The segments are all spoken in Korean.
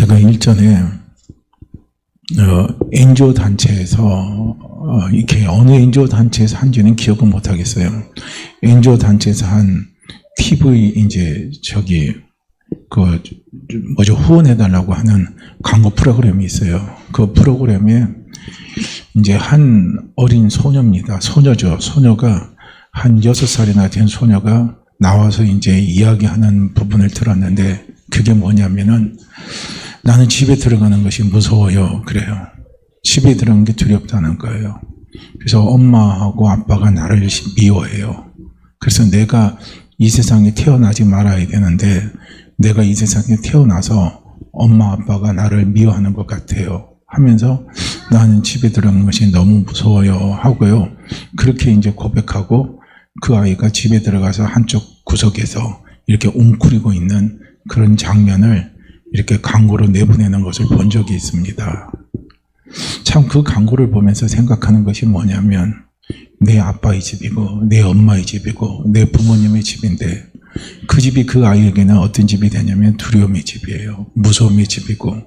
제가 일전에 NGO 단체에서 이렇게 어느 NGO 단체에서 한지는 기억은 못 하겠어요. NGO 단체에서 한 TV 후원해달라고 하는 광고 프로그램이 있어요. 그 프로그램에 이제 한 어린 소녀입니다. 소녀죠. 소녀가 한 6살이나 된 소녀가 나와서 이제 이야기하는 부분을 들었는데, 그게 뭐냐면은, 나는 집에 들어가는 것이 무서워요. 그래요. 집에 들어가는 게 두렵다는 거예요. 그래서 엄마하고 아빠가 나를 미워해요. 그래서 내가 이 세상에 태어나지 말아야 되는데, 내가 이 세상에 태어나서 엄마 아빠가 나를 미워하는 것 같아요 하면서, 나는 집에 들어가는 것이 너무 무서워요 하고요. 그렇게 이제 고백하고, 그 아이가 집에 들어가서 한쪽 구석에서 이렇게 웅크리고 있는 그런 장면을 이렇게 광고로 내보내는 것을 본 적이 있습니다. 참 그 광고를 보면서 생각하는 것이 뭐냐면, 내 아빠의 집이고 내 엄마의 집이고 내 부모님의 집인데, 그 집이 그 아이에게는 어떤 집이 되냐면 두려움의 집이에요. 무서움의 집이고,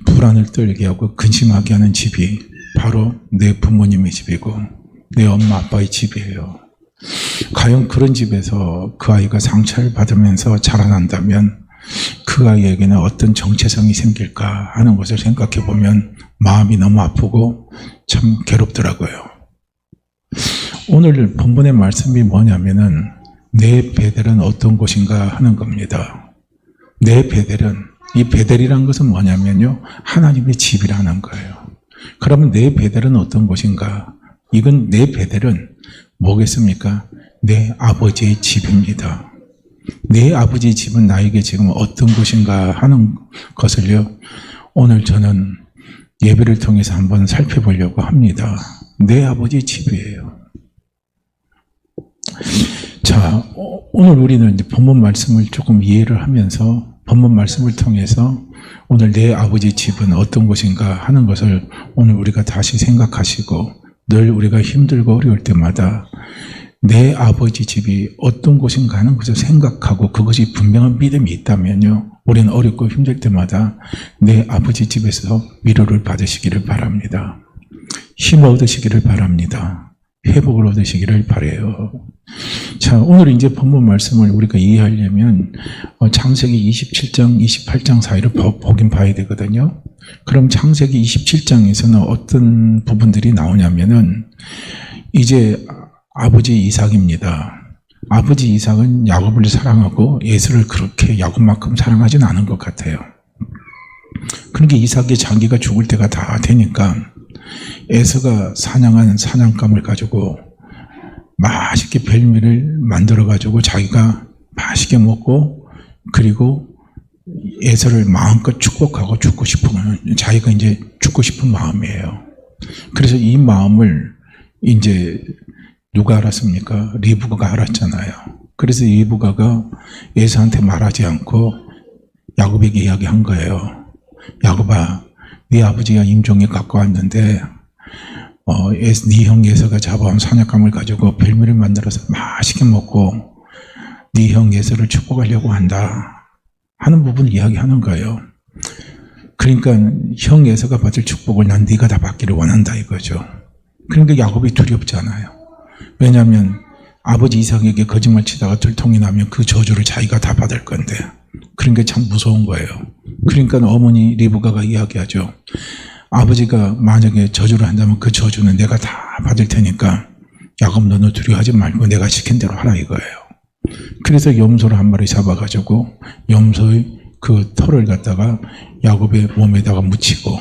불안을 떨게 하고 근심하게 하는 집이 바로 내 부모님의 집이고 내 엄마 아빠의 집이에요. 과연 그런 집에서 그 아이가 상처를 받으면서 자라난다면 그 아이에게는 어떤 정체성이 생길까 하는 것을 생각해 보면 마음이 너무 아프고 참 괴롭더라고요. 오늘 본문의 말씀이 뭐냐면은, 내 베델은 어떤 곳인가 하는 겁니다. 내 베델은, 이 베델이란 것은 뭐냐면요, 하나님의 집이라는 거예요. 그러면 내 베델은 어떤 곳인가? 이건, 내 베델은 뭐겠습니까? 내 아버지의 집입니다. 내 아버지의 집은 나에게 지금 어떤 곳인가 하는 것을요, 오늘 저는 예배를 통해서 한번 살펴보려고 합니다. 내 아버지의 집이에요. 자, 오늘 우리는 이제 본문 말씀을 조금 이해를 하면서 본문 말씀을 통해서 오늘 내 아버지의 집은 어떤 곳인가 하는 것을 오늘 우리가 다시 생각하시고, 늘 우리가 힘들고 어려울 때마다 내 아버지 집이 어떤 곳인가 하는 것을 생각하고 그것이 분명한 믿음이 있다면요, 우리는 어렵고 힘들 때마다 내 아버지 집에서 위로를 받으시기를 바랍니다. 힘을 얻으시기를 바랍니다. 회복을 얻으시기를 바라요. 자, 오늘 이제 본문 말씀을 우리가 이해하려면 창세기 27장, 28장 사이를 보긴 봐야 되거든요. 그럼 창세기 27장에서는 어떤 부분들이 나오냐면은, 이제 아버지 이삭입니다. 아버지 이삭은 야곱을 사랑하고 에서를 그렇게 야곱만큼 사랑하진 않은 것 같아요. 그러니까 이삭이 자기가 죽을 때가 다 되니까 에서가 사냥한 사냥감을 가지고 맛있게 별미를 만들어 가지고 자기가 맛있게 먹고, 그리고 에서를 마음껏 축복하고 죽고 싶으면 자기가 이제 죽고 싶은 마음이에요. 그래서 이 마음을 이제 누가 알았습니까? 리브가가 알았잖아요. 그래서 리브가가 에서한테 말하지 않고 야곱에게 이야기한 거예요. 야곱아, 네 아버지가 임종에 가까웠는데 네 형 에서가 잡아온 사냥감을 가지고 별미를 만들어서 맛있게 먹고 네 형 에서를 축복하려고 한다 하는 부분을 이야기하는 거예요. 그러니까 형 에서가 받을 축복을 난 네가 다 받기를 원한다 이거죠. 그러니까 야곱이 두렵잖아요. 왜냐하면 아버지 이삭에게 거짓말 치다가 들통이 나면 그 저주를 자기가 다 받을 건데, 그러니까 참 무서운 거예요. 그러니까 어머니 리브가가 이야기하죠. 아버지가 만약에 저주를 한다면 그 저주는 내가 다 받을 테니까 야곱, 너는 두려워하지 말고 내가 시킨 대로 하라 이거예요. 그래서 염소를 한 마리 잡아가지고 염소의 그 털을 갖다가 야곱의 몸에다가 묻히고,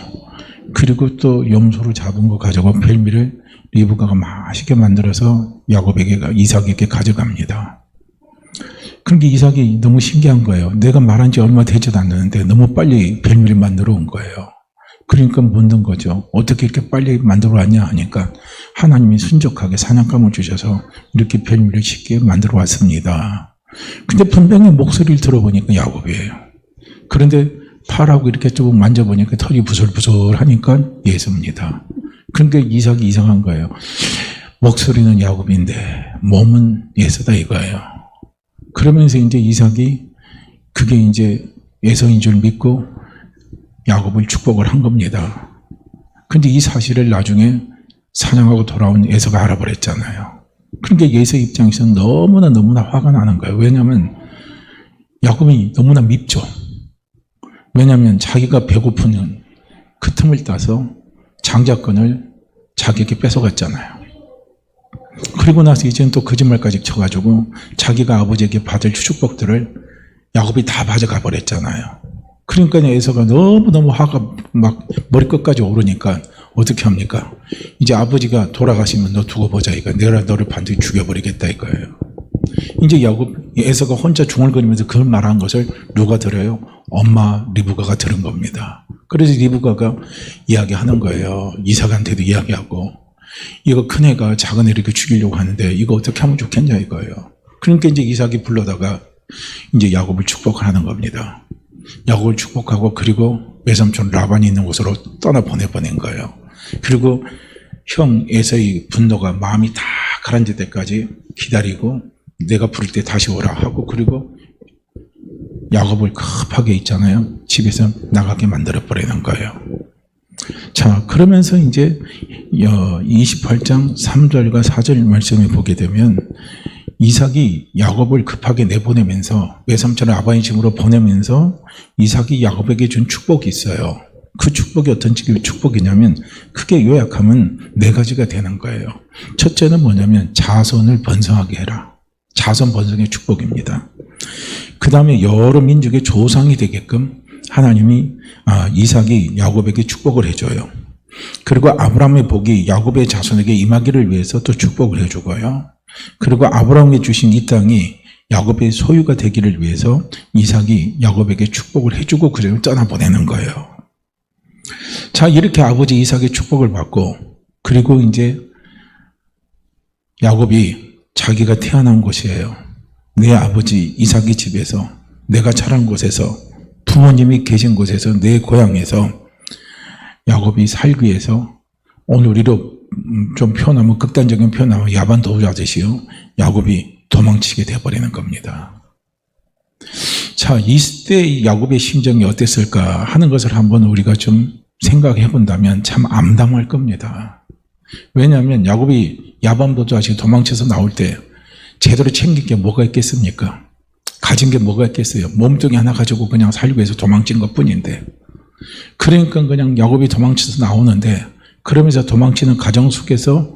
그리고 또 염소를 잡은 거 가지고 별미를 리브가가 맛있게 만들어서 이삭에게 가져갑니다. 그러니까 이삭이 너무 신기한 거예요. 내가 말한 지 얼마 되지도 않았는데 너무 빨리 별미를 만들어 온 거예요. 그러니까 묻는 거죠. 어떻게 이렇게 빨리 만들어 왔냐 하니까, 하나님이 순적하게 사냥감을 주셔서 이렇게 별미를 쉽게 만들어 왔습니다. 근데 분명히 목소리를 들어보니까 야곱이에요. 그런데 팔하고 이렇게 좀 만져보니까 털이 부슬부슬하니까 예수입니다. 그러니까 이삭이 이상한 거예요. 목소리는 야곱인데 몸은 에서다 이거예요. 그러면서 이제 이삭이 그게 이제 에서인 줄 믿고 야곱을 축복을 한 겁니다. 근데 이 사실을 나중에 사냥하고 돌아온 에서가 알아버렸잖아요. 그러니까 에서 입장에서는 너무나 화가 나는 거예요. 왜냐하면 야곱이 너무나 밉죠. 왜냐하면 자기가 배고픈 그 틈을 따서 장자권을 자기에게 뺏어갔잖아요. 그리고 나서 이제는 또 거짓말까지 쳐가지고 자기가 아버지에게 받을 축복들을 야곱이 다 가져가 버렸잖아요. 그러니까 에서가 너무너무 화가 막 머리끝까지 오르니까 어떻게 합니까? 이제 아버지가 돌아가시면 너 두고 보자 이거. 내가 너를 반드시 죽여버리겠다 이거예요. 이제 에서가 혼자 중얼거리면서 그걸 말한 것을 누가 들어요? 엄마 리브가가 들은 겁니다. 그래서 리브가가 이야기하는 거예요. 이삭한테도 이야기하고 이거 큰애가 작은애를 이렇게 죽이려고 하는데 이거 어떻게 하면 좋겠냐 이거예요. 그러니까 이제 이삭이 불러다가 이제 야곱을 축복하는 겁니다. 야곱을 축복하고 그리고 외삼촌 라반이 있는 곳으로 떠나보내버린 거예요. 그리고 형 에서의 분노가 마음이 다 가라앉을 때까지 기다리고 내가 부를 때 다시 오라 하고 그리고 야곱을 급하게 있잖아요. 집에서 나가게 만들어버리는 거예요. 자, 그러면서 이제 28장 3절과 4절 말씀을 보게 되면 이삭이 야곱을 급하게 내보내면서 외삼촌 라반의 집으로 보내면서 이삭이 야곱에게 준 축복이 있어요. 그 축복이 어떤 축복이냐면 크게 요약하면 4가지가 되는 거예요. 첫째는 뭐냐면 자손을 번성하게 해라. 자손 번성의 축복입니다. 그 다음에 여러 민족의 조상이 되게끔 하나님이 이삭이 야곱에게 축복을 해줘요. 그리고 아브라함의 복이 야곱의 자손에게 임하기를 위해서 또 축복을 해주고요. 그리고 아브라함에게 주신 이 땅이 야곱의 소유가 되기를 위해서 이삭이 야곱에게 축복을 해주고 그를 떠나보내는 거예요. 자, 이렇게 아버지 이삭의 축복을 받고 그리고 이제 야곱이 자기가 태어난 곳이에요. 내 아버지 이삭의 집에서 내가 자란 곳에서 부모님이 계신 곳에서 내 고향에서 야곱이 살기 위해서 오늘 우리로 좀 표현하면 극단적인 표현하면 야반 도주하듯이요. 야곱이 도망치게 돼버리는 겁니다. 자, 이때 야곱의 심정이 어땠을까 하는 것을 한번 우리가 좀 생각해 본다면 참 암담할 겁니다. 왜냐하면 야곱이 야반 도주하시고 도망쳐서 나올 때 제대로 챙길 게 뭐가 있겠습니까? 가진 게 뭐가 있겠어요? 몸뚱이 하나 가지고 그냥 살기 위해서 도망친 것 뿐인데 그러니까 그냥 야곱이 도망쳐서 나오는데 그러면서 도망치는 가정 속에서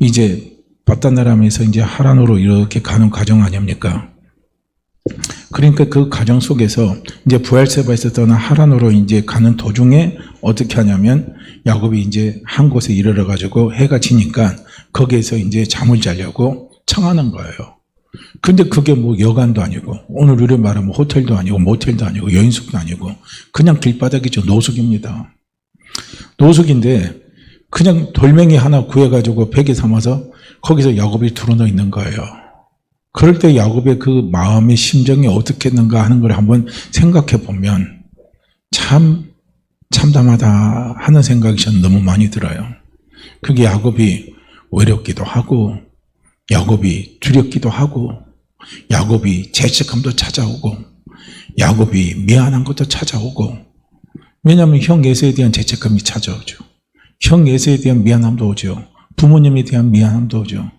이제 바단나람에서 이제 하란으로 이렇게 가는 과정 아닙니까? 그러니까 그 과정 속에서 이제 부엘세바에서 떠나 하란으로 이제 가는 도중에 어떻게 하냐면 야곱이 이제 한 곳에 이르러 가지고 해가 지니까 거기에서 이제 잠을 자려고 청하는 거예요. 근데 그게 뭐 여관도 아니고 오늘 우리 말하면 호텔도 아니고 모텔도 아니고 여인숙도 아니고 그냥 길바닥이죠. 노숙입니다. 노숙인데 그냥 돌멩이 하나 구해가지고 베개 삼아서 거기서 야곱이 드러나 있는 거예요. 그럴 때 야곱의 그 마음의 심정이 어떻겠는가 하는 걸 한번 생각해 보면 참 참담하다 하는 생각이 저는 너무 많이 들어요. 그게 야곱이 외롭기도 하고 야곱이 두렵기도 하고 야곱이 죄책감도 찾아오고 야곱이 미안한 것도 찾아오고 왜냐하면 형 에서에 대한 죄책감이 찾아오죠. 형 에서에 대한 미안함도 오죠. 부모님에 대한 미안함도 오죠.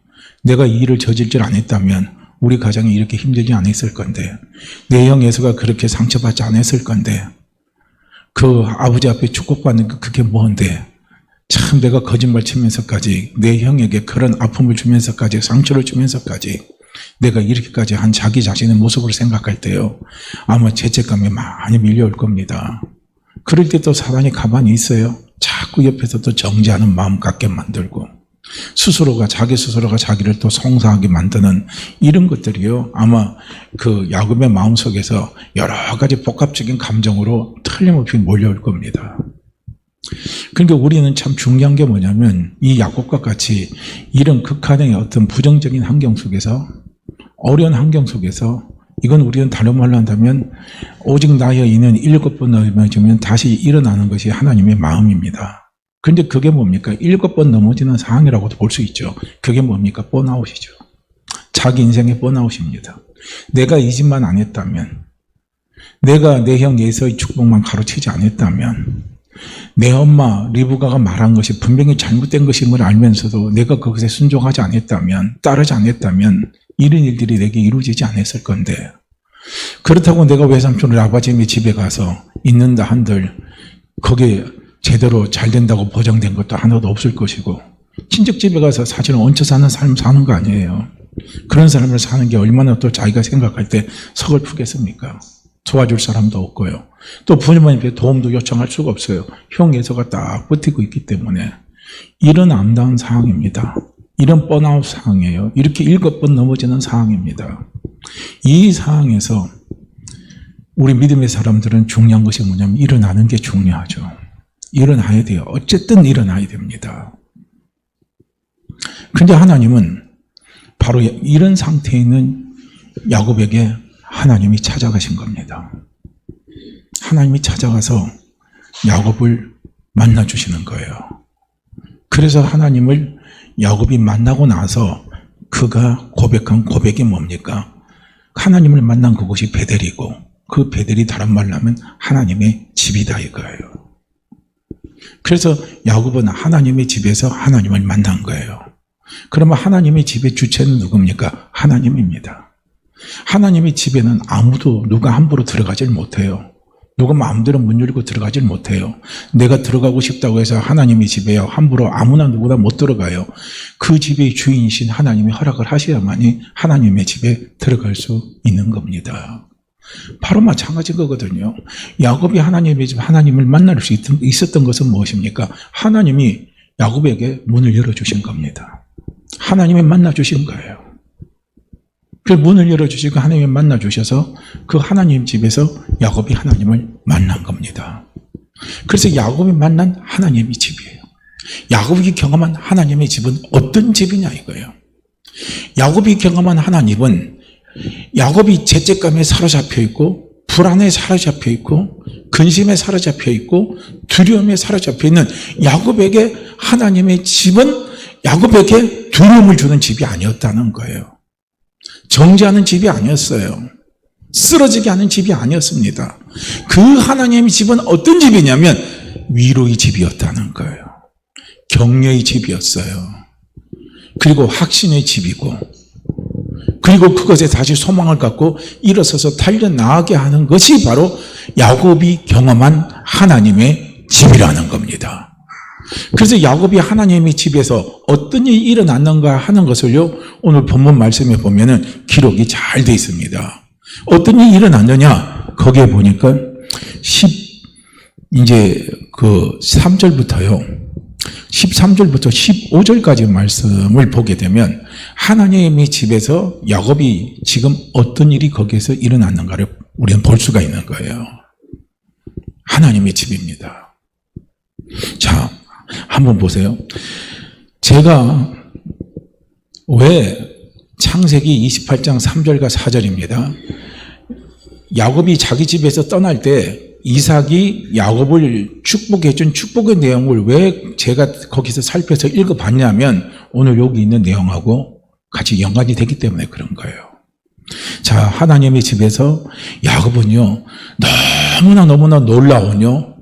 내가 이 일을 저질질 안 했다면 우리 가정이 이렇게 힘들지 않았을 건데 내 형 에서가 그렇게 상처받지 않았을 건데 그 아버지 앞에 축복받는 게 그게 뭔데 참 내가 거짓말 치면서까지 내 형에게 그런 아픔을 주면서까지 상처를 주면서까지 내가 이렇게까지 한 자기 자신의 모습을 생각할 때요 아마 죄책감이 많이 밀려올 겁니다. 그럴 때 또 사단이 가만히 있어요. 자꾸 옆에서 또 정죄하는 마음 갖게 만들고 자기 스스로가 자기를 또 송사하게 만드는 이런 것들이요 아마 그 야곱의 마음속에서 여러 가지 복합적인 감정으로 틀림없이 몰려올 겁니다. 그러니까 우리는 참 중요한 게 뭐냐면 이 야곱과 같이 이런 극한의 어떤 부정적인 환경 속에서 어려운 환경 속에서 이건 우리는 다른 말로 한다면 오직 나의 이는 7번 넘어지면 다시 일어나는 것이 하나님의 마음입니다. 그런데 그게 뭡니까? 7번 넘어지는 상황이라고도 볼 수 있죠. 그게 뭡니까? 번아웃이죠. 자기 인생의 번아웃입니다. 내가 이 짓만 안 했다면 내가 내 형 예서의 축복만 가로치지 않았다면, 내 엄마 리브가가 말한 것이 분명히 잘못된 것임을 알면서도 내가 그것에 순종하지 않았다면, 따르지 않았다면 이런 일들이 내게 이루어지지 않았을 건데, 그렇다고 내가 외삼촌 아버지의 집에 가서 있는다 한들 거기에 제대로 잘 된다고 보장된 것도 하나도 없을 것이고, 친척 집에 가서 사실은 얹혀 사는 삶 사는 거 아니에요. 그런 삶을 사는 게 얼마나 또 자기가 생각할 때 서글프겠습니까? 도와줄 사람도 없고요. 또 부모님께 도움도 요청할 수가 없어요. 형 예서가 딱 버티고 있기 때문에. 이런 암담한 상황입니다. 이런 번아웃 상황이에요. 이렇게 7번 넘어지는 상황입니다. 이 상황에서 우리 믿음의 사람들은 중요한 것이 뭐냐면 일어나는 게 중요하죠. 일어나야 돼요. 어쨌든 일어나야 됩니다. 그런데 하나님은 바로 이런 상태에 있는 야곱에게 하나님이 찾아가신 겁니다. 하나님이 찾아가서 야곱을 만나주시는 거예요. 그래서 하나님을 야곱이 만나고 나서 그가 고백한 고백이 뭡니까? 하나님을 만난 그곳이 베델이고, 그 베델이 다른 말로 하면 하나님의 집이다 이거예요. 그래서 야곱은 하나님의 집에서 하나님을 만난 거예요. 그러면 하나님의 집의 주체는 누굽니까? 하나님입니다. 하나님의 집에는 아무도 누가 함부로 들어가질 못해요. 누가 마음대로 문 열고 들어가질 못해요. 내가 들어가고 싶다고 해서 하나님의 집에요 함부로 아무나 누구나 못 들어가요. 그 집의 주인이신 하나님이 허락을 하셔야만이 하나님의 집에 들어갈 수 있는 겁니다. 바로 마찬가지인 거거든요. 야곱이 하나님의 집 하나님을 만날 수 있었던 것은 무엇입니까? 하나님이 야곱에게 문을 열어주신 겁니다. 하나님이 만나주신 거예요. 그 문을 열어주시고 하나님이 만나주셔서 그 하나님 집에서 야곱이 하나님을 만난 겁니다. 그래서 야곱이 만난 하나님의 집이에요. 야곱이 경험한 하나님의 집은 어떤 집이냐 이거예요. 야곱이 경험한 하나님은 야곱이 죄책감에 사로잡혀 있고, 불안에 사로잡혀 있고, 근심에 사로잡혀 있고, 두려움에 사로잡혀 있는 야곱에게 하나님의 집은 야곱에게 두려움을 주는 집이 아니었다는 거예요. 정죄하는 집이 아니었어요. 쓰러지게 하는 집이 아니었습니다. 그 하나님의 집은 어떤 집이냐면 위로의 집이었다는 거예요. 격려의 집이었어요. 그리고 확신의 집이고, 그리고 그것에 다시 소망을 갖고 일어서서 달려나가게 하는 것이 바로 야곱이 경험한 하나님의 집이라는 겁니다. 그래서 야곱이 하나님의 집에서 어떤 일이 일어났는가 하는 것을요, 오늘 본문 말씀에 보면은 기록이 잘 되어 있습니다. 어떤 일이 일어났느냐? 거기에 보니까 3절부터요, 13절부터 15절까지 말씀을 보게 되면 하나님의 집에서 야곱이 지금 어떤 일이 거기에서 일어났는가를 우리는 볼 수가 있는 거예요. 하나님의 집입니다. 자, 한번 보세요. 제가 왜 창세기 28장 3절과 4절입니다. 야곱이 자기 집에서 떠날 때 이삭이 야곱을 축복해 준 축복의 내용을 왜 제가 거기서 살펴서 읽어봤냐면 오늘 여기 있는 내용하고 같이 연관이 되기 때문에 그런 거예요. 자, 하나님의 집에서 야곱은요, 너무나 놀라운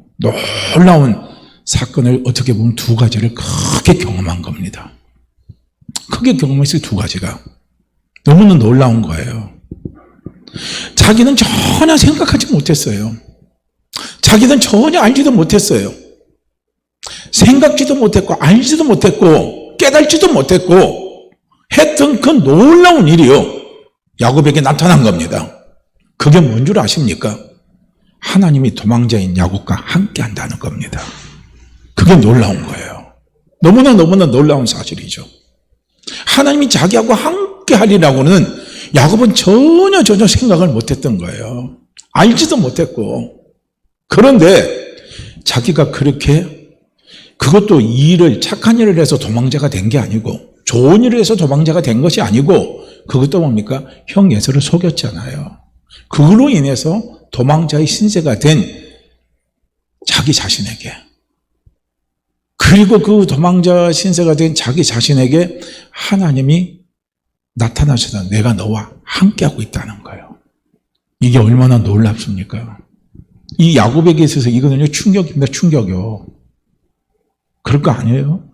사건을 어떻게 보면 두 가지를 크게 경험한 겁니다. 크게 경험했어요. 두 가지가. 너무나 놀라운 거예요. 자기는 전혀 생각하지 못했어요. 자기는 전혀 알지도 못했어요. 생각지도 못했고, 알지도 못했고, 깨달지도 못했고, 했던 그 놀라운 일이요, 야곱에게 나타난 겁니다. 그게 뭔 줄 아십니까? 하나님이 도망자인 야곱과 함께 한다는 겁니다. 그게 놀라운 거예요. 너무나 놀라운 사실이죠. 하나님이 자기하고 함께 하리라고는 야곱은 전혀 생각을 못했던 거예요. 알지도 못했고. 그런데 자기가 그렇게, 그것도 착한 일을 해서 도망자가 된 게 아니고, 좋은 일을 해서 도망자가 된 것이 아니고, 그것도 뭡니까? 형 예서를 속였잖아요. 그걸로 인해서 도망자의 신세가 된 자기 자신에게, 그리고 그 도망자 신세가 된 자기 자신에게 하나님이 나타나셔서 내가 너와 함께하고 있다는 거예요. 이게 얼마나 놀랍습니까? 이 야곱에게 있어서 이거는요, 충격입니다, 충격이요. 그럴 거 아니에요?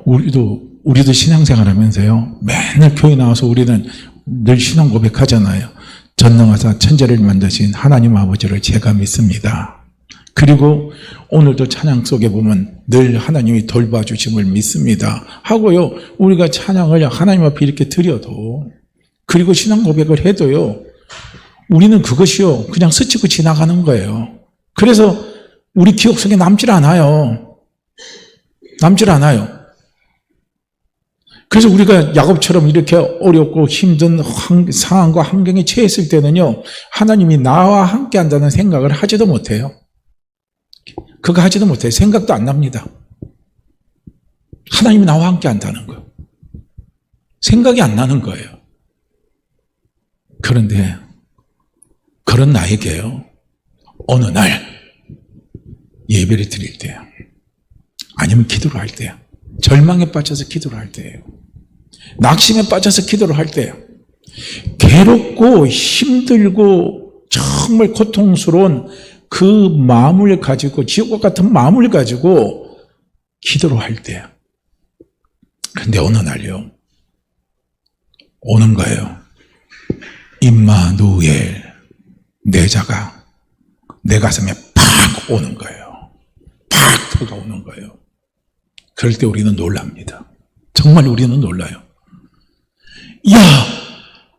우리도 신앙생활 하면서요, 맨날 교회 나와서 우리는 늘 신앙 고백하잖아요. 전능하사 천지를 만드신 하나님 아버지를 제가 믿습니다. 그리고 오늘도 찬양 속에 보면 늘 하나님이 돌봐주심을 믿습니다 하고요, 우리가 찬양을 하나님 앞에 이렇게 드려도, 그리고 신앙 고백을 해도요, 우리는 그것이요 그냥 스치고 지나가는 거예요. 그래서 우리 기억 속에 남질 않아요. 그래서 우리가 야곱처럼 이렇게 어렵고 힘든 상황과 환경에 처했을 때는요, 하나님이 나와 함께 한다는 생각을 하지도 못해요. 그거 하지도 못해요. 생각도 안 납니다. 하나님이 나와 함께 한다는 거. 생각이 안 나는 거예요. 그런데 그런 나에게요, 어느 날 예배를 드릴 때, 아니면 기도를 할 때, 절망에 빠져서 기도를 할 때예요. 낙심에 빠져서 기도를 할 때예요. 괴롭고 힘들고 정말 고통스러운 그 마음을 가지고, 지옥과 같은 마음을 가지고 기도를 할 때예요. 그런데 어느 날요, 오는 거예요. 임마누엘, 내 자가 내 가슴에 팍 오는 거예요. 팍 다가오는 거예요. 그럴 때 우리는 놀랍니다. 정말 우리는 놀라요. 이야,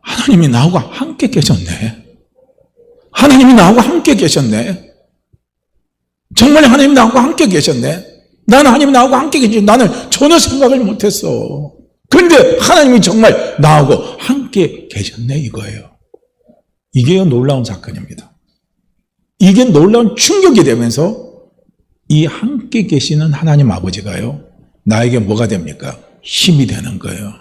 하나님이 나하고 함께 계셨네. 하나님이 나하고 함께 계셨네. 정말 하나님이 나하고 함께 계셨네. 나는 하나님이 나하고 함께 계시지, 나는 전혀 생각을 못했어. 그런데 하나님이 정말 나하고 함께 계셨네, 이거예요. 이게 놀라운 사건입니다. 이게 놀라운 충격이 되면서 이 함께 계시는 하나님 아버지가요, 나에게 뭐가 됩니까? 힘이 되는 거예요.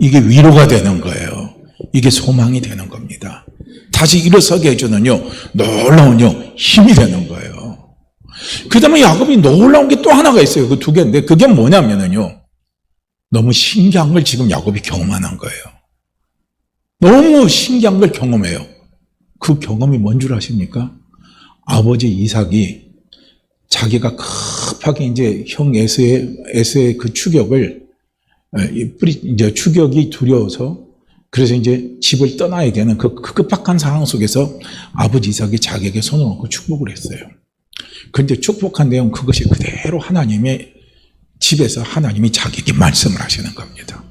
이게 위로가 되는 거예요. 이게 소망이 되는 겁니다. 다시 일어서게 해주는요, 놀라운 힘이 되는 거예요. 그 다음에 야곱이 놀라운 게 또 하나가 있어요. 그 두 개인데, 그게 뭐냐면요, 너무 신기한 걸 지금 야곱이 경험하는 거예요. 너무 신기한 걸 경험해요. 그 경험이 뭔 줄 아십니까? 아버지 이삭이 자기가 급하게 이제 형 에서의 그 추격을, 이제 추격이 두려워서, 그래서 이제 집을 떠나야 되는 그 급박한 상황 속에서 아버지 이삭이 자기에게 손을 얹고 축복을 했어요. 그런데 축복한 내용, 그것이 그대로 하나님의 집에서 하나님이 자기에게 말씀을 하시는 겁니다.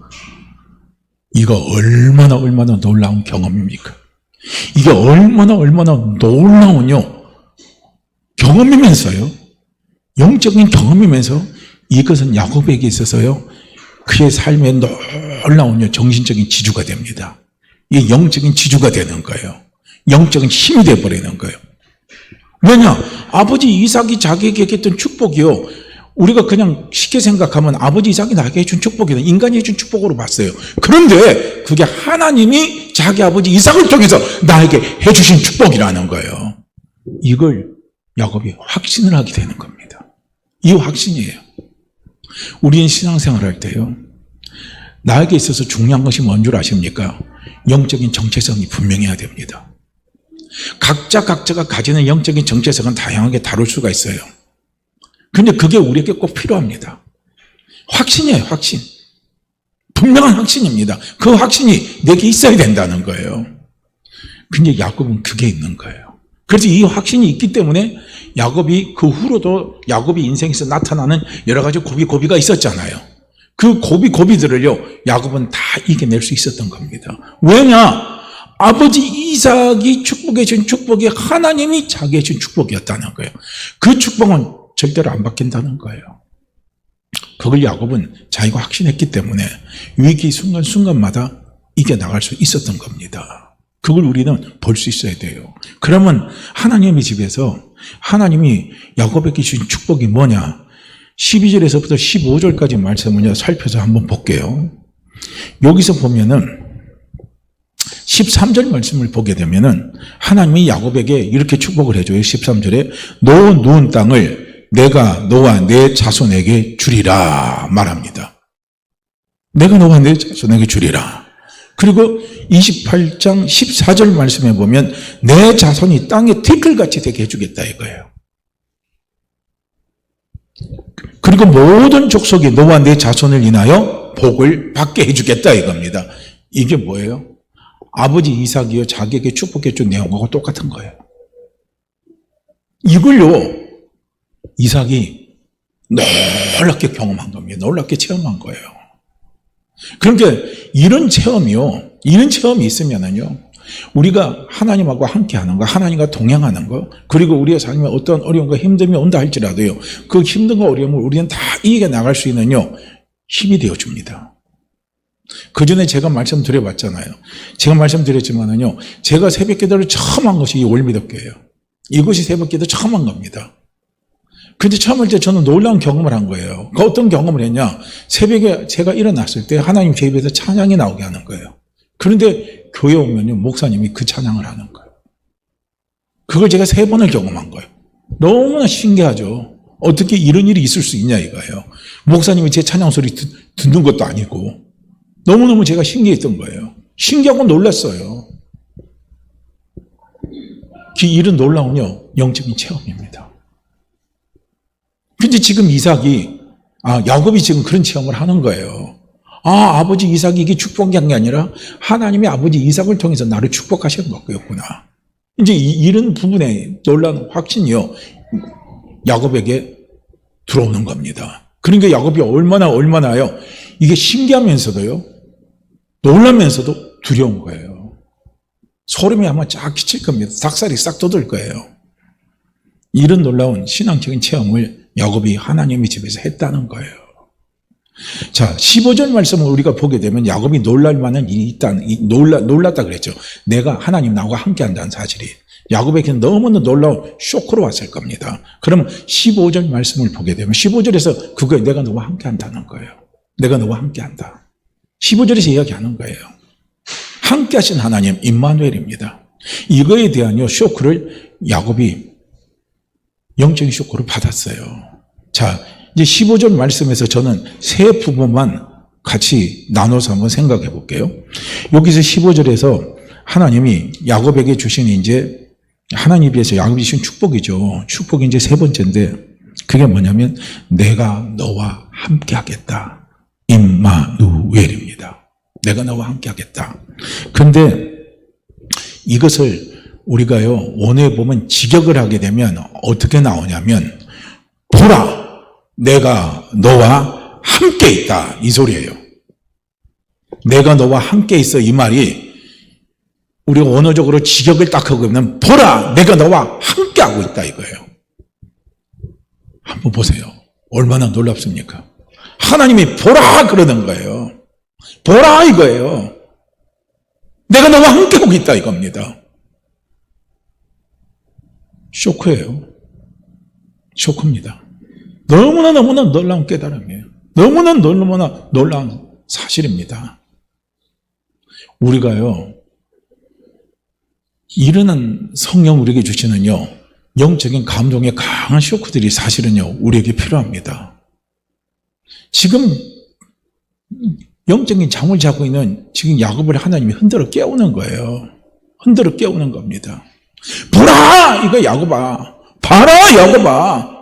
이거 얼마나 놀라운 경험입니까? 이게 얼마나 놀라운요 경험이면서요, 영적인 경험이면서, 이것은 야곱에게 있어서요, 그의 삶에 놀라운 정신적인 지주가 됩니다. 이게 영적인 지주가 되는 거예요. 영적인 힘이 되어버리는 거예요. 왜냐? 아버지 이삭이 자기에게 했던 축복이요, 우리가 그냥 쉽게 생각하면 아버지 이삭이 나에게 해준 축복이다, 인간이 해준 축복으로 봤어요. 그런데 그게 하나님이 자기 아버지 이삭을 통해서 나에게 해주신 축복이라는 거예요. 이걸 야곱이 확신을 하게 되는 겁니다. 이 확신이에요. 우리는 신앙생활 할 때요, 나에게 있어서 중요한 것이 뭔 줄 아십니까? 영적인 정체성이 분명해야 됩니다. 각자가 가지는 영적인 정체성은 다양하게 다룰 수가 있어요. 근데 그게 우리에게 꼭 필요합니다. 확신이에요, 확신. 분명한 확신입니다. 그 확신이 내게 있어야 된다는 거예요. 근데 야곱은 그게 있는 거예요. 그래서 이 확신이 있기 때문에 야곱이 그 후로도 야곱이 인생에서 나타나는 여러 가지 고비가 있었잖아요. 그 고비들을요, 야곱은 다 이겨낼 수 있었던 겁니다. 왜냐? 아버지 이삭이 축복해 준 축복이 하나님이 자기에 준 축복이었다는 거예요. 그 축복은 절대로 안 바뀐다는 거예요. 그걸 야곱은 자기가 확신했기 때문에 위기 순간순간마다 이겨나갈 수 있었던 겁니다. 그걸 우리는 볼 수 있어야 돼요. 그러면 하나님의 집에서 하나님이 야곱에게 주신 축복이 뭐냐? 12절에서부터 15절까지 말씀을 살펴서 한번 볼게요. 여기서 보면은 13절 말씀을 보게 되면은 하나님이 야곱에게 이렇게 축복을 해줘요. 13절에 너 누운 땅을 내가 너와 내 자손에게 주리라 말합니다. 내가 너와 내 자손에게 주리라. 그리고 28장 14절 말씀에 보면 내 자손이 땅에 티끌같이 되게 해주겠다 이거예요. 그리고 모든 족속이 너와 내 자손을 인하여 복을 받게 해주겠다 이겁니다. 이게 뭐예요? 아버지 이삭이요 자기에게 축복해준 내용하고 똑같은 거예요. 이걸요 이삭이 놀랍게 경험한 겁니다. 놀랍게 체험한 거예요. 그러니까 이런 체험이 있으면은요 우리가 하나님하고 함께하는 거, 하나님과 동행하는 거, 그리고 우리의 삶에 어떤 어려움과 힘듦이 온다 할지라도요 그 힘든과 어려움을 우리는 다 이겨 나갈 수 있는요 힘이 되어줍니다. 그 전에 제가 말씀드려봤잖아요. 제가 말씀드렸지만은요 제가 새벽기도를 처음 한 것이 이 올미덕교예요. 이것이 새벽기도 처음 한 겁니다. 근데 처음 할 때 저는 놀라운 경험을 한 거예요. 그 어떤 경험을 했냐? 새벽에 제가 일어났을 때 하나님 제 입에서 찬양이 나오게 하는 거예요. 그런데 교회 오면요 목사님이 그 찬양을 하는 거예요. 그걸 제가 3번을 경험한 거예요. 너무나 신기하죠. 어떻게 이런 일이 있을 수 있냐 이거예요. 목사님이 제 찬양 소리 듣는 것도 아니고 너무너무 제가 신기했던 거예요. 신기하고 놀랐어요. 이런 놀라운요 영적인 체험입니다. 근데 지금 이삭이 야곱이 지금 그런 체험을 하는 거예요. 아버지 이삭이 이게 축복한 게 아니라 하나님이 아버지 이삭을 통해서 나를 축복하신 거였구나. 이제 이런 부분에 놀라운 확신이요 야곱에게 들어오는 겁니다. 그러니까 야곱이 얼마나요 이게 신기하면서도요 놀라면서도 두려운 거예요. 소름이 아마 쫙 끼칠 겁니다. 닭살이 싹 돋을 거예요. 이런 놀라운 신앙적인 체험을 야곱이 하나님의 집에서 했다는 거예요. 자, 15절 말씀을 우리가 보게 되면 야곱이 놀랄 만한 일이 있다는, 놀랐다 그랬죠. 내가 하나님 나와 함께 한다는 사실이. 야곱에게는 너무나 놀라운 쇼크로 왔을 겁니다. 그러면 15절 말씀을 보게 되면 15절에서 그거에 내가 너와 함께 한다는 거예요. 내가 너와 함께 한다. 15절에서 이야기하는 거예요. 함께 하신 하나님, 임마누엘입니다. 이거에 대한 쇼크를 야곱이 영적인 쇼크를 받았어요. 자, 이제 15절 말씀에서 저는 3 부분만 같이 나눠서 한번 생각해 볼게요. 여기서 15절에서 하나님이 야곱에게 주신 이제 하나님 입에서 야곱이 주신 축복이죠. 축복이 이제 3번째인데 그게 뭐냐면 내가 너와 함께 하겠다. 임마누엘입니다. 내가 너와 함께 하겠다. 근데 이것을 우리가요 원어에 보면 직역을 하게 되면 어떻게 나오냐면 보라 내가 너와 함께 있다 이 소리예요. 내가 너와 함께 있어 이 말이 우리가 언어적으로 직역을 딱 하고 있는 보라 내가 너와 함께 하고 있다 이거예요. 한번 보세요. 얼마나 놀랍습니까? 하나님이 보라 그러는 거예요. 보라 이거예요. 내가 너와 함께 하고 있다 이겁니다. 쇼크예요. 쇼크입니다. 너무나 놀라운 깨달음이에요. 너무나 놀라운 사실입니다. 우리가요 이러는 성령 우리에게 주시는요 영적인 감동의 강한 쇼크들이 사실은요 우리에게 필요합니다. 지금 영적인 잠을 자고 있는 지금 야곱을 하나님이 흔들어 깨우는 거예요. 흔들어 깨우는 겁니다. 보라 이거 야곱아, 봐라 야곱아,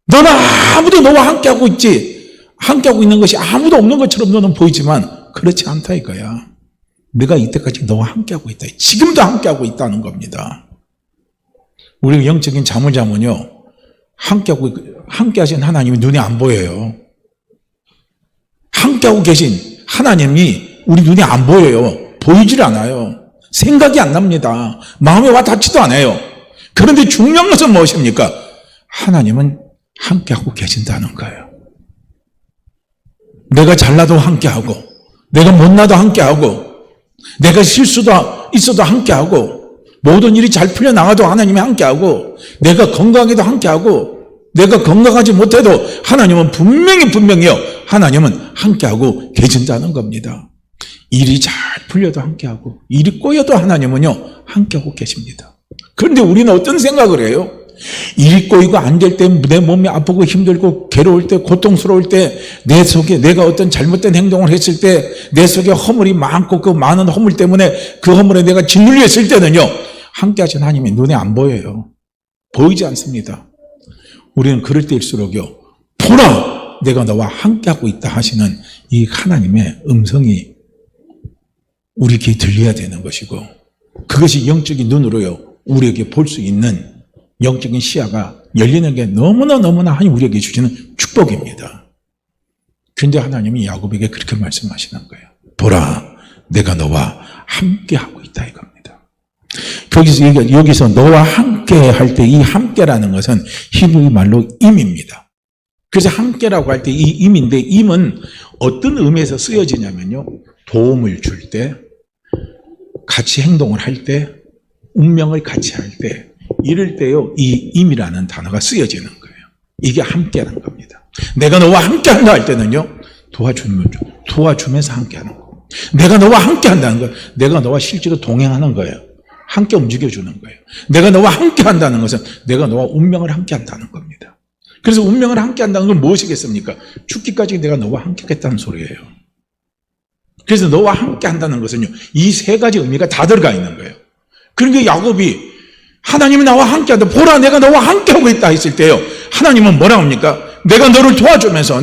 너는 아무도 너와 함께하고 있지, 함께하고 있는 것이 아무도 없는 것처럼 너는 보이지만 그렇지 않다 이거야. 내가 이때까지 너와 함께하고 있다. 지금도 함께하고 있다는 겁니다. 우리가 영적인 잠을 자면요 함께 하신 하나님이 눈에 안 보여요. 함께하고 계신 하나님이 우리 눈에 안 보여요. 보이질 않아요. 생각이 안 납니다. 마음에 와 닿지도 않아요. 그런데 중요한 것은 무엇입니까? 하나님은 함께하고 계신다는 거예요. 내가 잘나도 함께하고, 내가 못나도 함께하고, 내가 실수도 있어도 함께하고, 모든 일이 잘 풀려나가도 하나님이 함께하고, 내가 건강해도 함께하고, 내가 건강하지 못해도 하나님은 분명히요 하나님은 함께하고 계신다는 겁니다. 일이 잘 풀려도 함께하고 일이 꼬여도 하나님은요 함께하고 계십니다. 그런데 우리는 어떤 생각을 해요? 일이 꼬이고 안 될 때, 내 몸이 아프고 힘들고 괴로울 때, 고통스러울 때, 내 속에 내가 어떤 잘못된 행동을 했을 때, 내 속에 허물이 많고 그 많은 허물 때문에 그 허물에 내가 짓눌려 있을 때는요, 함께 하신 하나님이 눈에 안 보여요. 보이지 않습니다. 우리는 그럴 때일수록요, 보라! 내가 너와 함께하고 있다 하시는 이 하나님의 음성이 우리 귀에 들려야 되는 것이고, 그것이 영적인 눈으로요, 우리에게 볼 수 있는 영적인 시야가 열리는 게 너무나 하나님 우리에게 주시는 축복입니다. 그런데 하나님이 야곱에게 그렇게 말씀하시는 거예요. 보라, 내가 너와 함께하고 있다 이겁니다. 여기서 너와 함께 할 때 이 함께라는 것은 히브리 말로 임입니다. 그래서 함께라고 할 때 이 임인데, 임은 어떤 의미에서 쓰여지냐면요, 도움을 줄 때, 같이 행동을 할 때, 운명을 같이 할 때, 이럴 때요, 이 임이라는 단어가 쓰여지는 거예요. 이게 함께라는 겁니다. 내가 너와 함께한다 할 때는요, 도와주면서 함께하는 거. 내가 너와 함께한다는 거, 내가 너와 실제로 동행하는 거예요. 함께 움직여주는 거예요. 내가 너와 함께한다는 것은 내가 너와 운명을 함께한다는 겁니다. 그래서 운명을 함께한다는 건 무엇이겠습니까? 죽기까지 내가 너와 함께하겠다는 소리예요. 그래서 너와 함께한다는 것은요, 이 세 가지 의미가 다 들어가 있는 거예요. 그러니까 야곱이 하나님이 나와 함께한다, 보라 내가 너와 함께하고 있다 했을 때요, 하나님은 뭐라 합니까? 내가 너를 도와주면서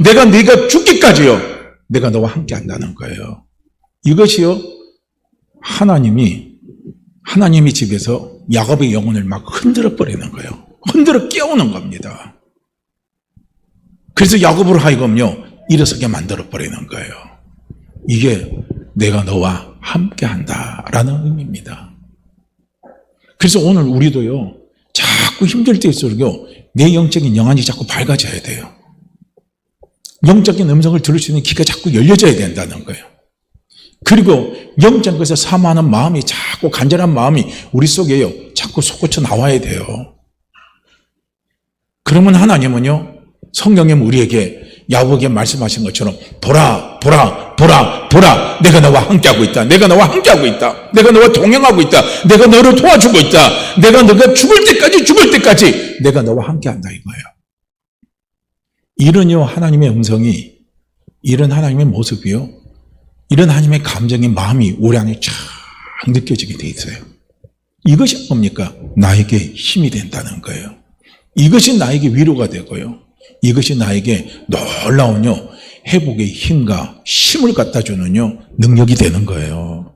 내가 네가 죽기까지요, 내가 너와 함께한다는 거예요. 이것이요, 하나님이 집에서 야곱의 영혼을 막 흔들어 버리는 거예요. 흔들어 깨우는 겁니다. 그래서 야곱으로 하여금요, 일어서게 만들어 버리는 거예요. 이게 내가 너와 함께한다라는 의미입니다. 그래서 오늘 우리도요, 자꾸 힘들 때일수록요, 내 영적인 영안이 자꾸 밝아져야 돼요. 영적인 음성을 들을 수 있는 귀가 자꾸 열려져야 된다는 거예요. 그리고 영적인 것을 사모하는 마음이, 자꾸 간절한 마음이 우리 속에요, 자꾸 솟구쳐 나와야 돼요. 그러면 하나님은요, 성경에 우리에게 야곱에게 말씀하신 것처럼 보라 내가 너와 함께하고 있다, 내가 너와 함께하고 있다, 내가 너와 동행하고 있다, 내가 너를 도와주고 있다, 내가 너가 죽을 때까지 내가 너와 함께한다 이거예요. 이런 하나님의 음성이, 이런 하나님의 모습이요, 이런 하나님의 감정의 마음이 우리 안에 쫙 느껴지게 돼 있어요. 이것이 뭡니까? 나에게 힘이 된다는 거예요. 이것이 나에게 위로가 되고요, 이것이 나에게 놀라운 회복의 힘과 쉼을 갖다 주는 능력이 되는 거예요.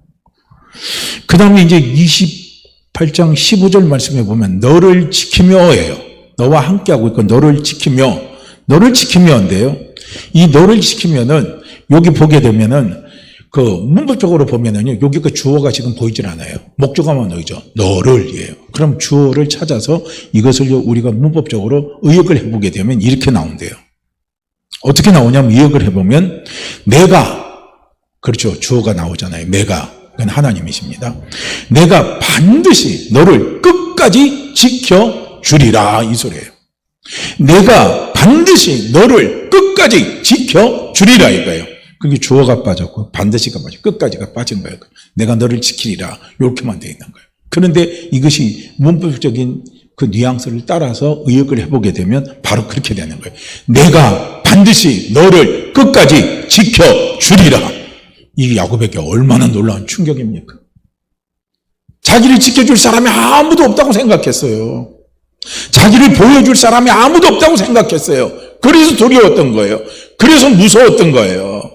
그 다음에 이제 28장 15절 말씀해 보면 너를 지키며예요. 너와 함께하고 있고 너를 지키며인데요. 이 너를 지키면은 여기 보게 되면은 그 문법적으로 보면은요, 여기가 주어가 지금 보이질 않아요. 목적어만 보이죠. 너를이에요. 그럼 주어를 찾아서 이것을 우리가 문법적으로 의역을 해보게 되면 이렇게 나온대요. 어떻게 나오냐면 의역을 해보면 내가, 그렇죠, 주어가 나오잖아요. 내가, 그건 하나님이십니다. 내가 반드시 너를 끝까지 지켜주리라 이 소리예요. 내가 반드시 너를 끝까지 지켜주리라 이거예요. 그게 주어가 빠졌고 반드시가 빠졌고 끝까지가 빠진 거예요. 내가 너를 지키리라 이렇게만 되어 있는 거예요. 그런데 이것이 문법적인 그 뉘앙스를 따라서 의역을 해보게 되면 바로 그렇게 되는 거예요. 내가 반드시 너를 끝까지 지켜주리라. 이게 야곱에게 얼마나 놀라운 충격입니까? 자기를 지켜줄 사람이 아무도 없다고 생각했어요. 자기를 보여줄 사람이 아무도 없다고 생각했어요. 그래서 두려웠던 거예요. 그래서 무서웠던 거예요.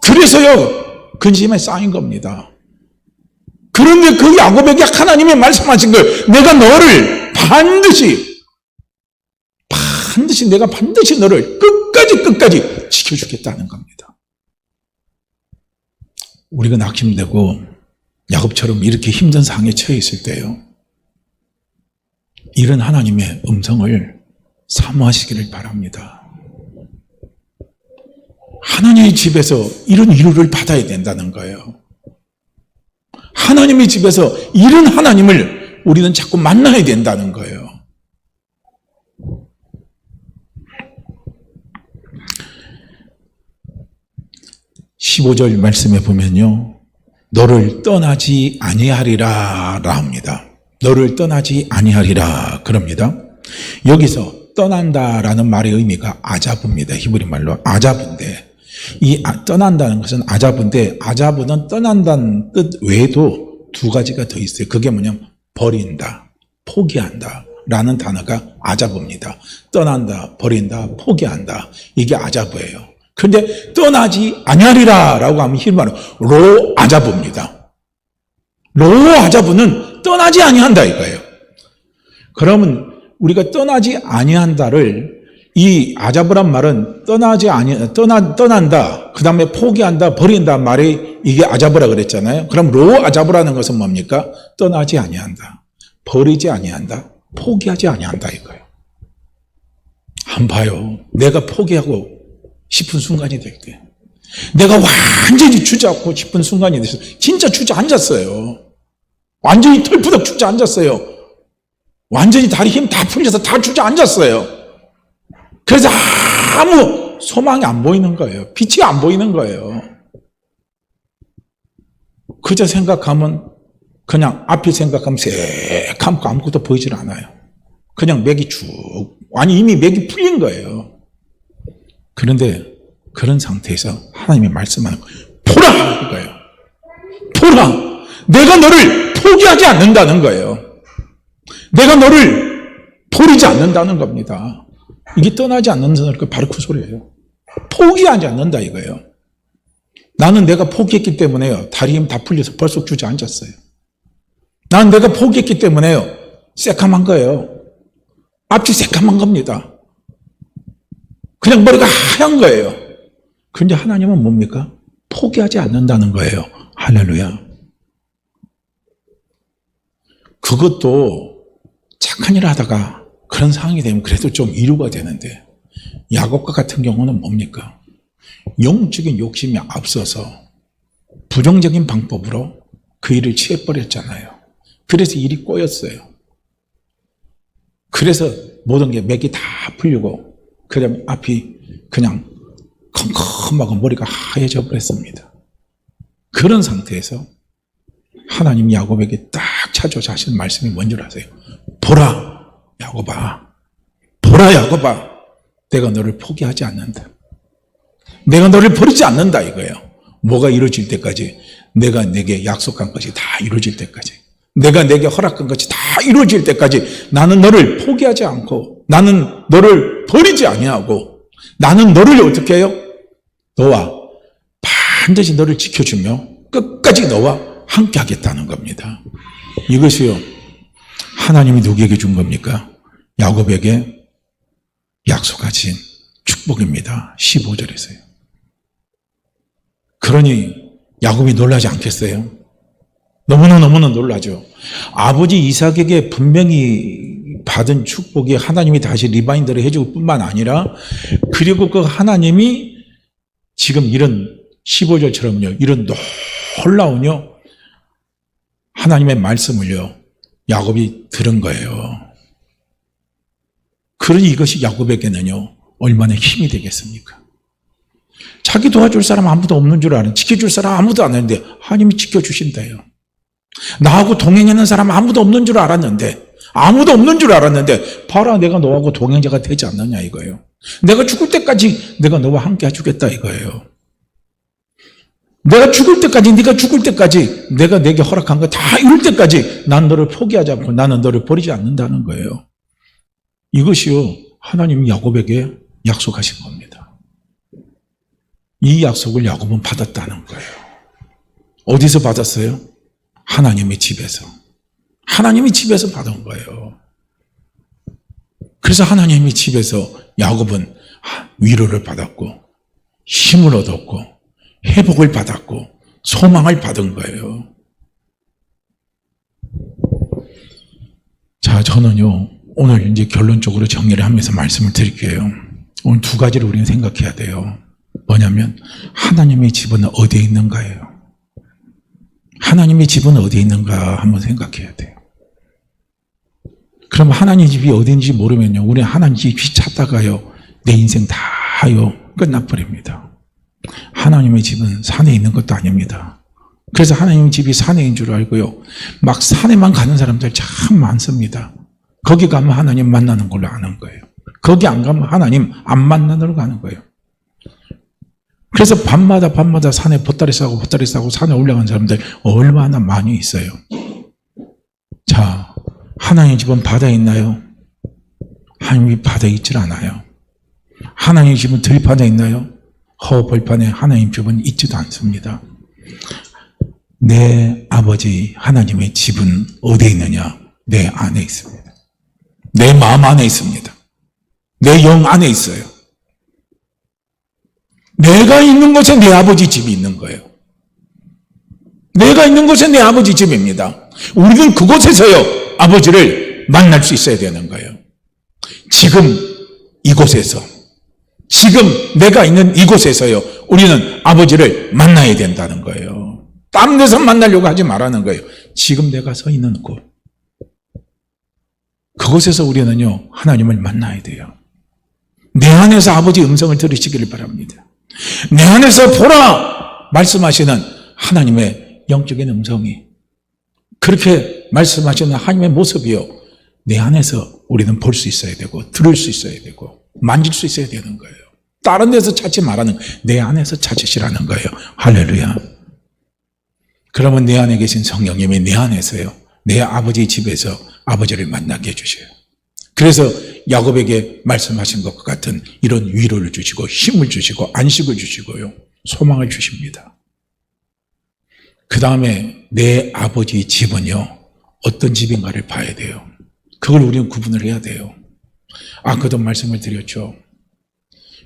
그래서요, 근심에 쌓인 겁니다. 그런데 그 야곱에게 하나님이 말씀하신 거예요. 내가 너를 내가 반드시 너를 끝까지 지켜주겠다는 겁니다. 우리가 낙심되고 야곱처럼 이렇게 힘든 상황에 처해 있을 때요, 이런 하나님의 음성을 사모하시기를 바랍니다. 하나님의 집에서 이런 위로를 받아야 된다는 거예요. 하나님의 집에서 이런 하나님을 우리는 자꾸 만나야 된다는 거예요. (15절) 말씀에 보면요, 너를 떠나지 아니하리라 라 합니다. 너를 떠나지 아니하리라 그럽니다. 여기서 떠난다라는 말의 의미가 아자브입니다. 히브리 말로 아자브인데, 이 떠난다는 것은 아자브인데, 아자브는 떠난다는 뜻 외에도 두 가지가 더 있어요. 그게 뭐냐면 버린다, 포기한다 라는 단어가 아자브입니다. 떠난다, 버린다, 포기한다, 이게 아자브예요. 그런데 떠나지 아니하리라 라고 하면 히브리 말로 로 아자브입니다. 로 아자브는 떠나지 아니한다 이거예요. 그러면 우리가 떠나지 아니한다를, 이 아자브란 말은 떠난다, 그 다음에 포기한다, 버린다 말이 이게 아자브라 그랬잖아요. 그럼 로 아자브라는 것은 뭡니까? 떠나지 아니한다, 버리지 아니한다, 포기하지 아니한다 이거예요. 한번 봐요. 내가 포기하고 싶은 순간이 될 때, 내가 완전히 주저앉고 싶은 순간이 됐어요. 진짜 주저앉았어요. 완전히 털푸덕 주저앉았어요. 완전히 다리 힘 다 풀려서 다 주저앉았어요. 그래서 아무 소망이 안 보이는 거예요. 빛이 안 보이는 거예요. 그저 생각하면, 그냥 앞에 생각하면 새kam고 아무것도 보이질 않아요. 그냥 맥이 이미 맥이 풀린 거예요. 그런데 그런 상태에서 하나님이 말씀하는 거예요. 보라! 이거예요. 보라! 내가 너를 포기하지 않는다는 거예요. 내가 너를 버리지 않는다는 겁니다. 이게 떠나지 않는다는 게 바로 그 소리예요. 포기하지 않는다 이거예요. 나는 내가 포기했기 때문에요, 다리 힘 다 풀려서 벌써 주저앉았어요. 나는 내가 포기했기 때문에요, 새카만 거예요. 앞이 새카만 겁니다. 그냥 머리가 하얀 거예요. 그런데 하나님은 뭡니까? 포기하지 않는다는 거예요. 할렐루야. 그것도 착한 일 하다가 그런 상황이 되면 그래도 좀 이유가 되는데, 야곱과 같은 경우는 뭡니까? 영적인 욕심이 앞서서 부정적인 방법으로 그 일을 취해버렸잖아요. 그래서 일이 꼬였어요. 그래서 모든 게 맥이 다 풀리고, 그 다음에 앞이 그냥 컴컴하고 머리가 하얘져 버렸습니다. 그런 상태에서 하나님이 야곱에게 딱 찾아오셔 하시는 말씀이 뭔 줄 아세요? 보라 야곱아, 보라 야곱아, 내가 너를 포기하지 않는다, 내가 너를 버리지 않는다 이거예요. 뭐가 이루어질 때까지? 내가 내게 약속한 것이 다 이루어질 때까지, 내가 내게 허락한 것이 다 이루어질 때까지 나는 너를 포기하지 않고, 나는 너를 버리지 아니하고, 나는 너를 어떻게 해요? 너와 반드시 너를 지켜주며 끝까지 너와 함께 하겠다는 겁니다. 이것이요, 하나님이 누구에게 준 겁니까? 야곱에게 약속하신 축복입니다. 15절에서요. 그러니 야곱이 놀라지 않겠어요? 너무나 놀라죠. 아버지 이삭에게 분명히 받은 축복이 하나님이 다시 리바인드를 해줄 뿐만 아니라, 그리고 그 하나님이 지금 이런 15절처럼요, 이런 놀라운요 하나님의 말씀을요 야곱이 들은 거예요. 그러니 이것이 야곱에게는요 얼마나 힘이 되겠습니까? 자기 도와줄 사람 아무도 없는 줄 아는, 지켜줄 사람 아무도 안 했는데 하나님이 지켜주신대요. 나하고 동행하는 사람 아무도 없는 줄 알았는데, 봐라 내가 너하고 동행자가 되지 않느냐 이거예요. 내가 죽을 때까지 내가 너와 함께 해주겠다 이거예요. 내가 죽을 때까지, 네가 죽을 때까지, 내가 내게 허락한 거 다 이룰 때까지 난 너를 포기하지 않고 나는 너를 버리지 않는다는 거예요. 이것이요 하나님이 야곱에게 약속하신 겁니다. 이 약속을 야곱은 받았다는 거예요. 어디서 받았어요? 하나님의 집에서. 하나님의 집에서 받은 거예요. 그래서 하나님의 집에서 야곱은 위로를 받았고, 힘을 얻었고, 회복을 받았고, 소망을 받은 거예요. 자, 저는요 오늘 이제 결론적으로 정리를 하면서 말씀을 드릴게요. 오늘 두 가지를 우리는 생각해야 돼요. 뭐냐면 하나님의 집은 어디에 있는가예요. 하나님의 집은 어디에 있는가 한번 생각해야 돼요. 그럼 하나님 집이 어디인지 모르면요 우리 하나님 집이 찾다가요 내 인생 다요 끝나버립니다. 하나님의 집은 산에 있는 것도 아닙니다. 그래서 하나님 집이 산에인 줄 알고요. 막 산에만 가는 사람들 참 많습니다. 거기 가면 하나님 만나는 걸로 아는 거예요. 거기 안 가면 하나님 안 만나러 가는 거예요. 그래서 밤마다 산에 보따리 싸고 산에 올라간 사람들 얼마나 많이 있어요. 자, 하나님 집은 바다에 있나요? 하나님이 바다에 있질 않아요. 하나님 집은 들판에 있나요? 벌판에 하나님 집은 있지도 않습니다. 내 아버지 하나님의 집은 어디에 있느냐? 내 안에 있습니다. 내 마음 안에 있습니다. 내 영 안에 있어요. 내가 있는 곳에 내 아버지 집이 있는 거예요. 내가 있는 곳에 내 아버지 집입니다. 우리는 그곳에서요, 아버지를 만날 수 있어야 되는 거예요. 지금 이곳에서, 지금 내가 있는 이곳에서요, 우리는 아버지를 만나야 된다는 거예요. 다른 데서 만나려고 하지 말라는 거예요. 지금 내가 서 있는 곳. 그곳에서 우리는요, 하나님을 만나야 돼요. 내 안에서 아버지 음성을 들으시기를 바랍니다. 내 안에서 보라! 말씀하시는 하나님의 영적인 음성이, 그렇게 말씀하시는 하나님의 모습이요, 내 안에서 우리는 볼 수 있어야 되고, 들을 수 있어야 되고, 만질 수 있어야 되는 거예요. 다른 데서 찾지 말라는, 내 안에서 찾으시라는 거예요. 할렐루야. 그러면 내 안에 계신 성령님이 내 안에서요, 내 아버지 집에서 아버지를 만나게 해주셔요. 그래서 야곱에게 말씀하신 것과 같은 이런 위로를 주시고, 힘을 주시고, 안식을 주시고요, 소망을 주십니다. 그 다음에 내 아버지 집은요, 어떤 집인가를 봐야 돼요. 그걸 우리는 구분을 해야 돼요. 아까도 말씀을 드렸죠.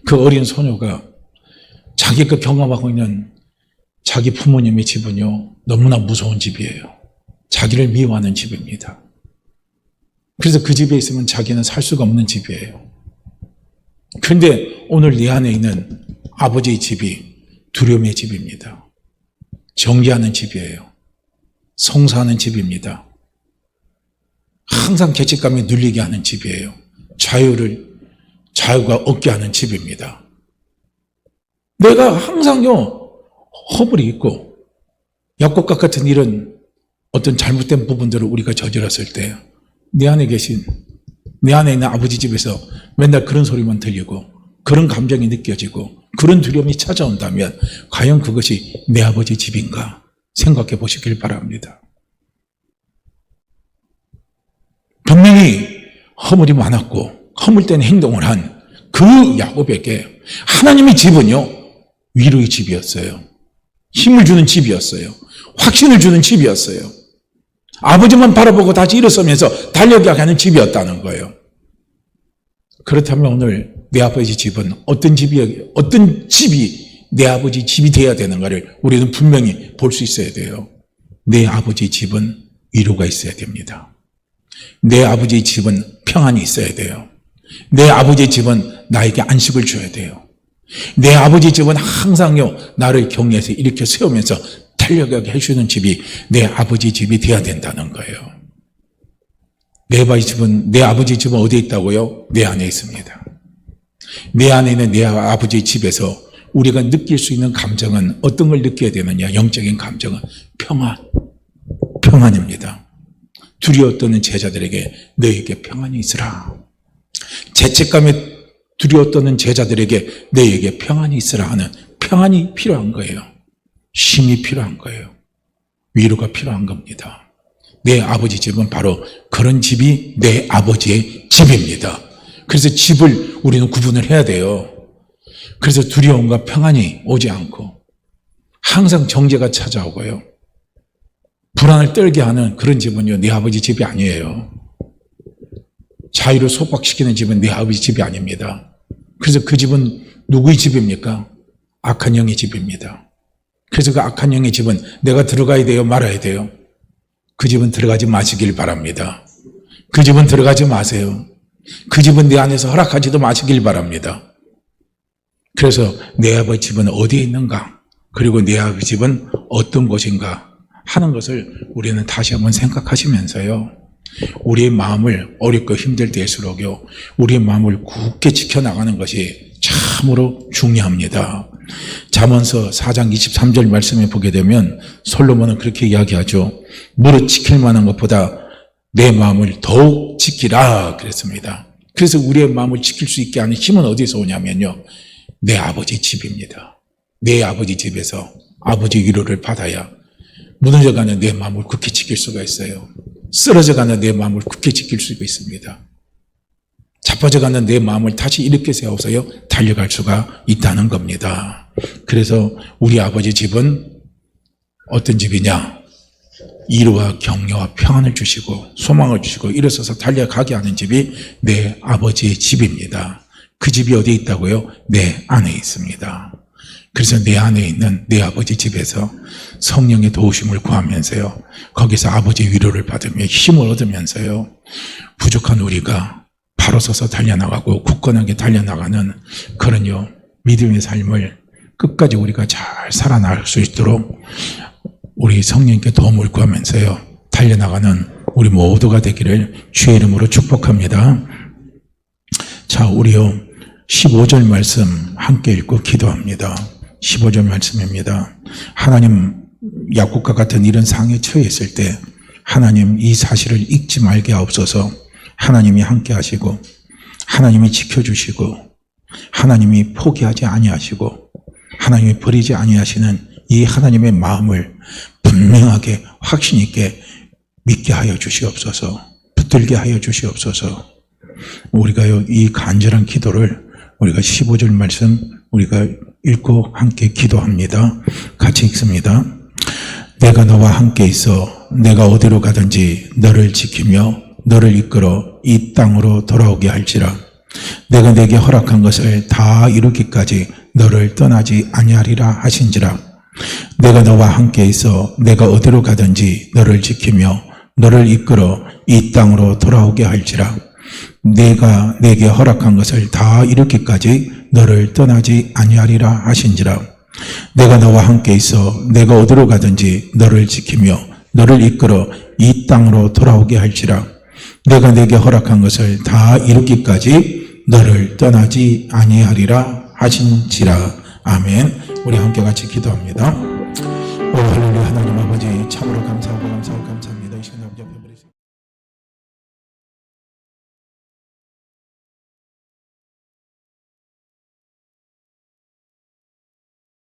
그 어린 소녀가 자기가 경험하고 있는 자기 부모님의 집은요, 너무나 무서운 집이에요. 자기를 미워하는 집입니다. 그래서 그 집에 있으면 자기는 살 수가 없는 집이에요. 그런데 오늘 내 안에 있는 아버지의 집이 두려움의 집입니다. 정죄하는 집이에요. 성사하는 집입니다. 항상 죄책감에 눌리게 하는 집이에요. 자유가 없게 하는 집입니다. 내가 항상요, 허물이 있고, 야곱과 같은 이런 어떤 잘못된 부분들을 우리가 저질렀을 때, 내 안에 있는 아버지 집에서 맨날 그런 소리만 들리고, 그런 감정이 느껴지고, 그런 두려움이 찾아온다면, 과연 그것이 내 아버지 집인가 생각해 보시길 바랍니다. 분명히 허물이 많았고, 허물된 행동을 한 그 야곱에게 하나님의 집은요, 위로의 집이었어요. 힘을 주는 집이었어요. 확신을 주는 집이었어요. 아버지만 바라보고 다시 일어서면서 달려가는 집이었다는 거예요. 그렇다면 오늘 내 아버지 집은 어떤 집이 내 아버지 집이 되어야 되는가를 우리는 분명히 볼 수 있어야 돼요. 내 아버지 집은 위로가 있어야 됩니다. 내 아버지 집은 평안이 있어야 돼요. 내 아버지 집은 나에게 안식을 줘야 돼요. 내 아버지 집은 항상요, 나를 격려해서 일으켜 세우면서 달려가게 해주는 집이 내 아버지 집이 되어야 된다는 거예요. 내 아버지 집은 어디에 있다고요? 내 안에 있습니다. 내 안에 있는 내 아버지 집에서 우리가 느낄 수 있는 감정은 어떤 걸 느껴야 되느냐? 영적인 감정은 평안입니다. 두려워 떠는 제자들에게 너에게 평안이 있으라. 죄책감에 두려워 떠는 제자들에게 너에게 평안이 있으라 하는 평안이 필요한 거예요. 힘이 필요한 거예요. 위로가 필요한 겁니다. 내 아버지 집은 바로 그런 집이 내 아버지의 집입니다. 그래서 집을 우리는 구분을 해야 돼요. 그래서 두려움과 평안이 오지 않고 항상 정죄가 찾아오고요, 불안을 떨게 하는 그런 집은요, 내 아버지 집이 아니에요. 자유를 속박시키는 집은 내 아버지 집이 아닙니다. 그래서 그 집은 누구의 집입니까? 악한 영의 집입니다. 그래서 그 악한 영의 집은 내가 들어가야 돼요? 말아야 돼요? 그 집은 들어가지 마시길 바랍니다. 그 집은 들어가지 마세요. 그 집은 내 안에서 허락하지도 마시길 바랍니다. 그래서 내 아버지 집은 어디에 있는가? 그리고 내 아버지 집은 어떤 곳인가? 하는 것을 우리는 다시 한번 생각하시면서요, 우리의 마음을 어렵고 힘들 때일수록요, 우리의 마음을 굳게 지켜나가는 것이 참으로 중요합니다. 잠언서 4장 23절 말씀에 보게 되면 솔로몬은 그렇게 이야기하죠. 무릇 지킬 만한 것보다 내 마음을 더욱 지키라 그랬습니다. 그래서 우리의 마음을 지킬 수 있게 하는 힘은 어디서 오냐면요, 내 아버지 집입니다. 내 아버지 집에서 아버지 위로를 받아야 무너져가는 내 마음을 굳게 지킬 수가 있어요. 쓰러져가는 내 마음을 굳게 지킬 수가 있습니다. 자빠져가는 내 마음을 다시 일으켜 세워서요 달려갈 수가 있다는 겁니다. 그래서 우리 아버지 집은 어떤 집이냐? 위로와 격려와 평안을 주시고 소망을 주시고 일어서서 달려가게 하는 집이 내 아버지의 집입니다. 그 집이 어디에 있다고요? 내 안에 있습니다. 그래서 내 안에 있는 내 아버지 집에서 성령의 도우심을 구하면서요, 거기서 아버지의 위로를 받으며 힘을 얻으면서요, 부족한 우리가 바로 서서 달려나가고 굳건하게 달려나가는 그런 믿음의 삶을 끝까지 우리가 잘 살아나갈 수 있도록 우리 성령께 도움을 구하면서요 달려나가는 우리 모두가 되기를 주의 이름으로 축복합니다. 자, 우리요 15절 말씀 함께 읽고 기도합니다. 15절 말씀입니다. 하나님, 약국과 같은 이런 상에 처해 있을 때 하나님 이 사실을 잊지 말게 하옵소서. 하나님이 함께 하시고 하나님이 지켜주시고 하나님이 포기하지 아니하시고 하나님이 버리지 아니하시는 이 하나님의 마음을 분명하게 확신 있게 믿게 하여 주시옵소서. 붙들게 하여 주시옵소서. 우리가요 이 간절한 기도를 우리가 15절 말씀 우리가 읽고 함께 기도합니다. 같이 읽습니다. 내가 너와 함께 있어 내가 어디로 가든지 너를 지키며 너를 이끌어 이 땅으로 돌아오게 할지라. 내가 내게 허락한 것을 다 이루기까지 너를 떠나지 아니하리라 하신지라. 내가 너와 함께 있어 내가 어디로 가든지 너를 지키며 너를 이끌어 이 땅으로 돌아오게 할지라. 내가 내게 허락한 것을 다 이루기까지 너를 떠나지 아니하리라 하신지라. 내가 너와 함께 있어 내가 어디로 가든지 너를 지키며 너를 이끌어 이 땅으로 돌아오게 할지라. 내가 내게 허락한 것을 다 이루기까지 너를 떠나지 아니하리라 하신지라. 아멘. 우리 함께 같이 기도합니다. 오 할렐루야. 하나님 아버지 참으로 감사합니다.